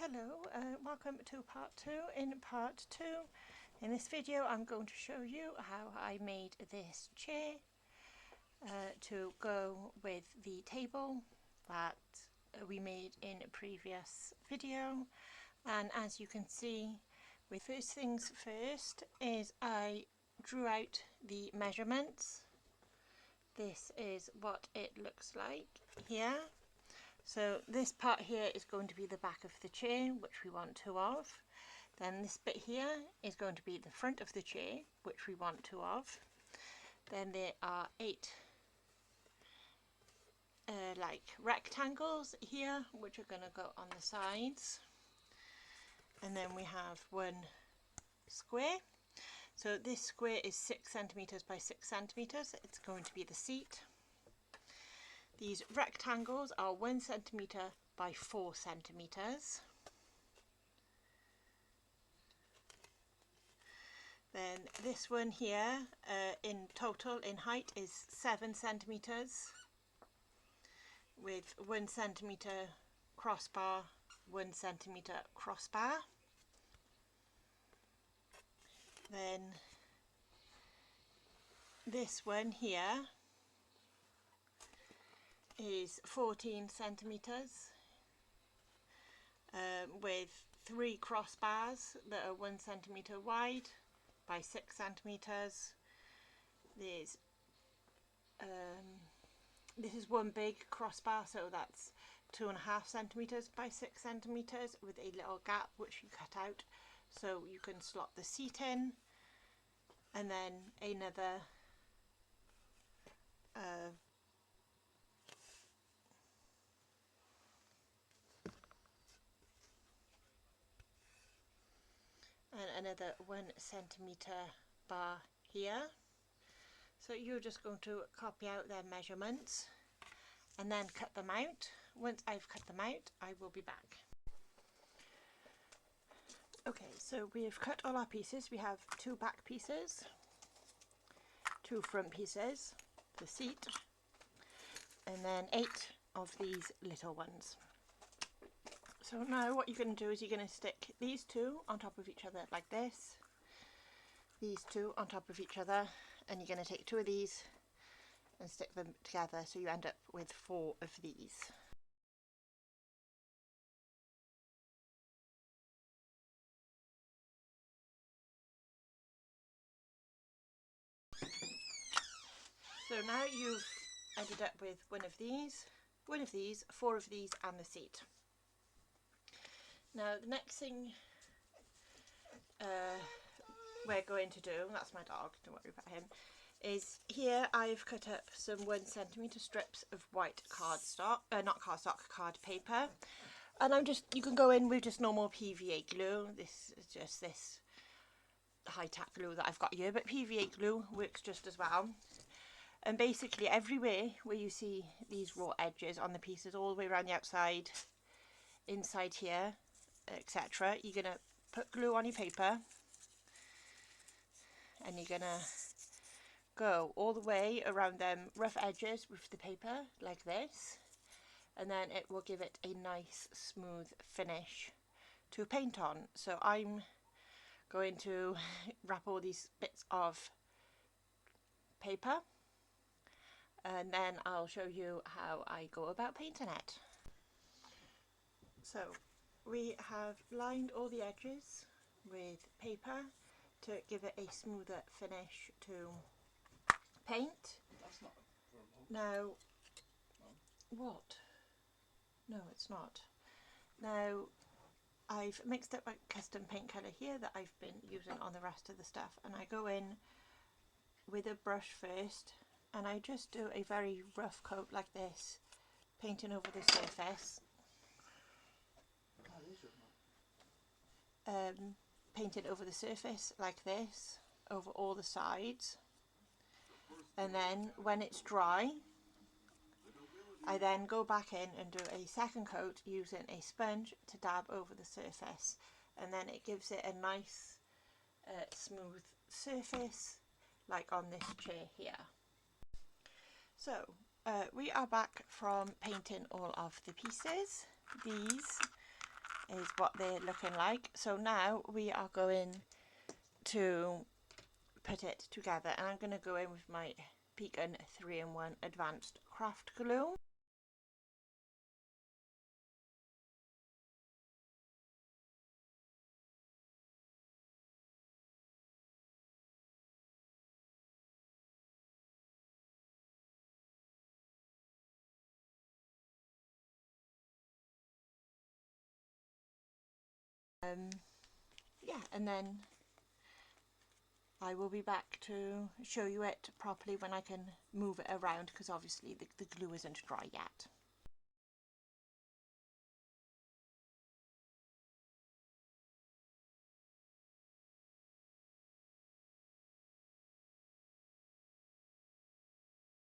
Hello, welcome to part 2. In part 2, in this video I'm going to show you how I made this chair to go with the table that we made in a previous video. And as you can see, with first things first is I drew out the measurements. This is what it looks like here. So this part here is going to be the back of the chair, which we want 2 of. Then this bit here is going to be the front of the chair, which we want 2 of. Then there are 8 like rectangles here, which are going to go on the sides. And then we have 1 square. So this square is 6 centimeters by 6 centimeters. It's going to be the seat. These rectangles are 1 centimeter by 4 centimeters. Then this one here, in total in height, is 7 centimeters with 1 centimeter crossbar, 1 centimeter crossbar. Then this one here is 14 centimeters with 3 crossbars that are 1 centimeter wide by 6 centimeters. There's this is 1 big crossbar, so that's 2.5 centimeters by 6 centimeters with a little gap which you cut out so you can slot the seat in, and then another and another 1 centimeter bar here. So you're just going to copy out their measurements and then cut them out. Once I've cut them out, I will be back. Okay, so we've cut all our pieces. We have 2 back pieces, 2 front pieces, the seat, and then 8 of these little ones. So now what you're going to do is you're going to stick these 2 on top of each other like this, these 2 on top of each other, and you're going to take 2 of these and stick them together so you end up with 4 of these. So now you've ended up with 1 of these, 1 of these, 4 of these, and the seat. Now the next thing we're going to do, that's my dog, don't worry about him, is here I've cut up some 1 centimeter strips of white cardstock, card paper, and you can go in with just normal PVA glue. This is just this high-tack glue that I've got here, but PVA glue works just as well. And basically everywhere where you see these raw edges on the pieces, all the way around the outside, inside here, etc., you're going to put glue on your paper, and you're going to go all the way around them rough edges with the paper like this, and then it will give it a nice smooth finish to paint on. So I'm going to wrap all these bits of paper, and then I'll show you how I go about painting it. So we have lined all the edges with paper to give it a smoother finish to paint. That's not now, what? No, it's not. Now, I've mixed up a custom paint colour here that I've been using on the rest of the stuff, and I go in with a brush first, and I just do a very rough coat like this, painting over the surface. Painted over the surface like this, over all the sides, and then when it's dry I then go back in and do a second coat using a sponge to dab over the surface, and then it gives it a nice smooth surface like on this chair here. So we are back from painting all of the pieces. These is what they're looking like. So now we are going to put it together, and I'm going to go in with my Beacon 3-in-1 Advanced Craft Glue. Yeah, and then I will be back to show you it properly when I can move it around, because obviously the glue isn't dry yet.